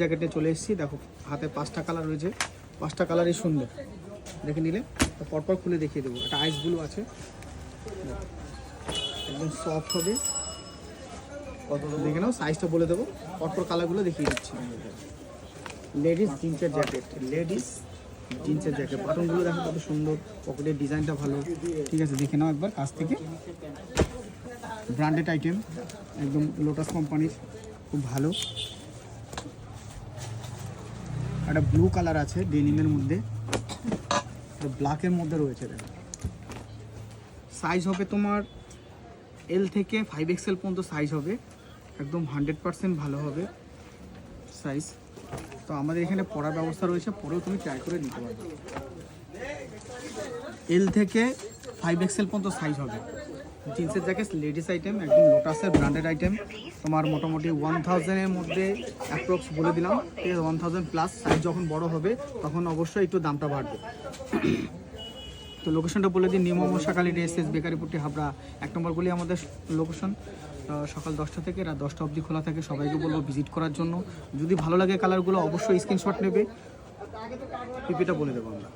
জ্যাকেটে চলে এসেছি, দেখো হাতে 5টা কালার রয়েছে, 5টা কালারই সুন্দর। দেখে নিলে পরপর খুলে দেখিয়ে দেবো। একটা আইস ব্লু আছে, একদম সফট হবে, কত দেখে নাও, সাইজটা বলে দেবো, পরপর কালারগুলো দেখিয়ে দিচ্ছি। লেডিস জিন্সের জ্যাকেট, লেডিস জিন্সের জ্যাকেট, বাটনগুলো দেখো কত সুন্দর, পকেটের ডিজাইনটা ভালো। ঠিক আছে, দেখে নাও একবার কাছ থেকে। ব্র্যান্ডেড আইটেম, একদম লোটাস কোম্পানির, খুব ভালো। একটা ব্লু কালার আছে ডেনিমের মধ্যে, ব্ল্যাকের মধ্যে রয়েছে। দেখো সাইজ হবে তোমার এল থেকে 5XL পর্যন্ত সাইজ হবে, একদম 100% ভালো হবে সাইজ। তো আমাদের এখানে পরার ব্যবস্থা রয়েছে, পরেও তুমি ট্রাই করে নিতে পারবে। এল থেকে 5XL পর্যন্ত সাইজ হবে। জিন্সের জ্যাকেট লেডিস আইটেম, একদম লোটাসের ব্র্যান্ডেড আইটেম। তোমার মোটামুটি 1000-এর মধ্যে অ্যাপ্রক্স বলে দিলাম, ঠিক আছে, 1000 প্লাস। সাইজ যখন বড় হবে তখন অবশ্যই একটু দামটা বাড়বে। তো লোকেশনটা বলে দিই, নিউ মশাখালী এসএস বেকারিপট্টি হাবড়া 1 নম্বর গলি আমাদের লোকেশন। সকাল 10টা থেকে রাত 10টা অবধি খোলা থাকে। সবাইকে বলবো ভিজিট করার জন্য। যদি ভালো লাগে কালারগুলো অবশ্যই স্ক্রিনশট নেবে, পিপিটা বলে দেবো আমরা।